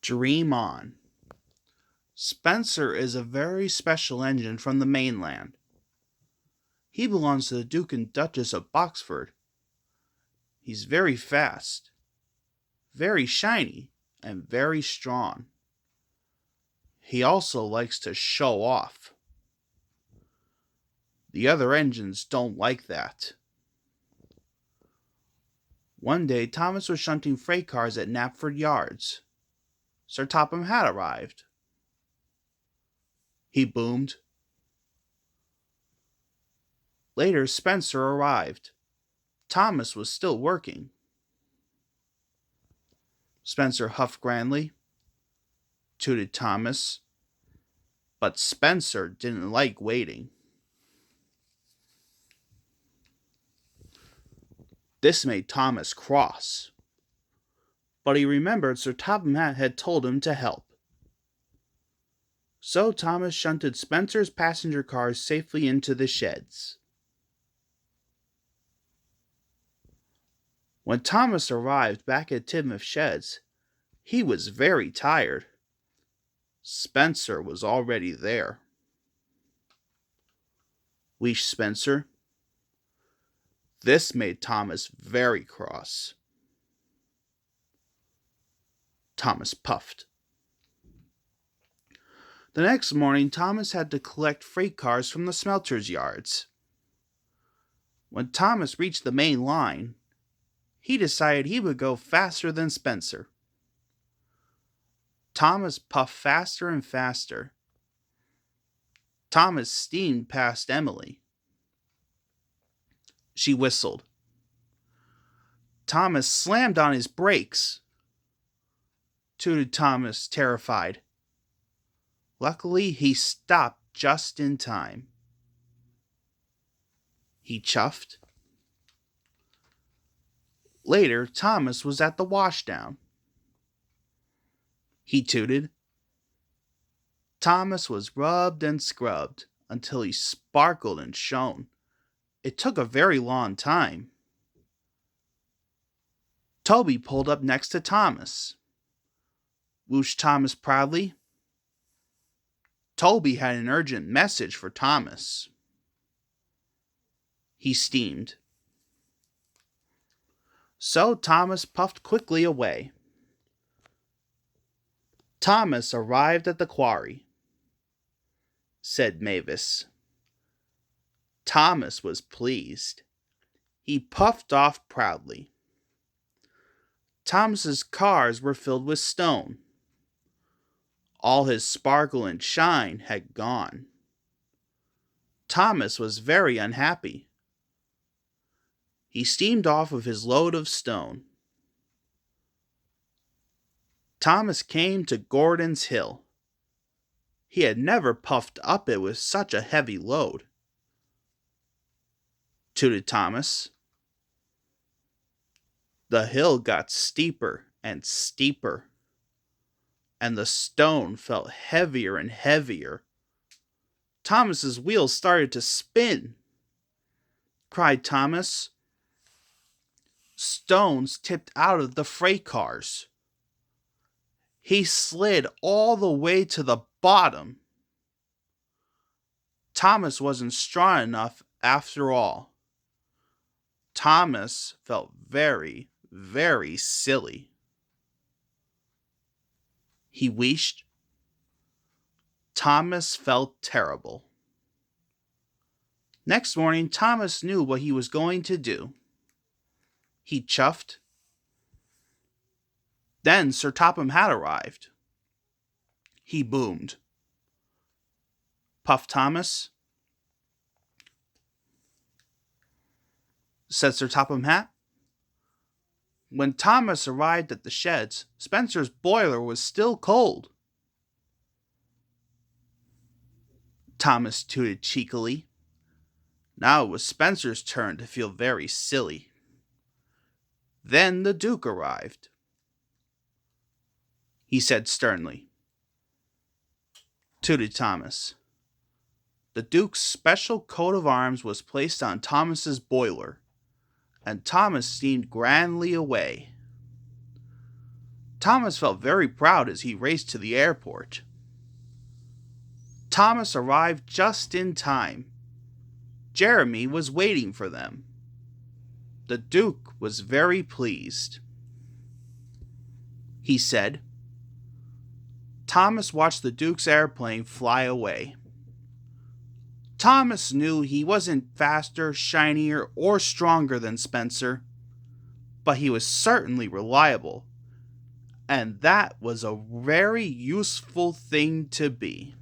Dream on. Spencer is a very special engine from the mainland. He belongs to the Duke and Duchess of Boxford. He's very fast, very shiny, and very strong. He also likes to show off. The other engines don't like that. One day, Thomas was shunting freight cars at Knapford Yards. Sir Topham had arrived. He boomed. Later, Spencer arrived. Thomas was still working. Spencer huffed grandly, tooted Thomas, but Spencer didn't like waiting. This made Thomas cross, but he remembered Sir Topham had told him to help. So Thomas shunted Spencer's passenger cars safely into the sheds. When Thomas arrived back at Tidmouth Sheds, he was very tired. Spencer was already there. Wheeshed Spencer. This made Thomas very cross. Thomas puffed. The next morning, Thomas had to collect freight cars from the smelters' yards. When Thomas reached the main line, he decided he would go faster than Spencer. Thomas puffed faster and faster. Thomas steamed past Emily. She whistled. Thomas slammed on his brakes. Tooted Thomas, terrified. Luckily, he stopped just in time. He chuffed. Later, Thomas was at the washdown. He tooted. Thomas was rubbed and scrubbed until he sparkled and shone. It took a very long time. Toby pulled up next to Thomas. Whooshed Thomas proudly. Toby had an urgent message for Thomas. He steamed. So Thomas puffed quickly away. Thomas arrived at the quarry, said Mavis. Thomas was pleased. He puffed off proudly. Thomas's cars were filled with stone. All his sparkle and shine had gone. Thomas was very unhappy. He steamed off with his load of stone. Thomas came to Gordon's Hill. He had never puffed up it with such a heavy load. Tooted Thomas. The hill got steeper and steeper, and the stone felt heavier and heavier. Thomas's wheels started to spin. Cried Thomas. Stones tipped out of the freight cars. He slid all the way to the bottom. Thomas wasn't strong enough after all. Thomas felt very, very silly. He wheeshed. Thomas felt terrible. Next morning, Thomas knew what he was going to do. He chuffed. Then Sir Topham had arrived. He boomed. Puff Thomas, said Sir Topham Hatt. When Thomas arrived at the sheds, Spencer's boiler was still cold. Thomas tooted cheekily. Now it was Spencer's turn to feel very silly. Then the Duke arrived. He said sternly. Tooted Thomas. The Duke's special coat of arms was placed on Thomas's boiler, and Thomas steamed grandly away. Thomas felt very proud as he raced to the airport. Thomas arrived just in time. Jeremy was waiting for them. The Duke was very pleased. He said. Thomas watched the Duke's airplane fly away. Thomas knew he wasn't faster, shinier, or stronger than Spencer, but he was certainly reliable, and that was a very useful thing to be.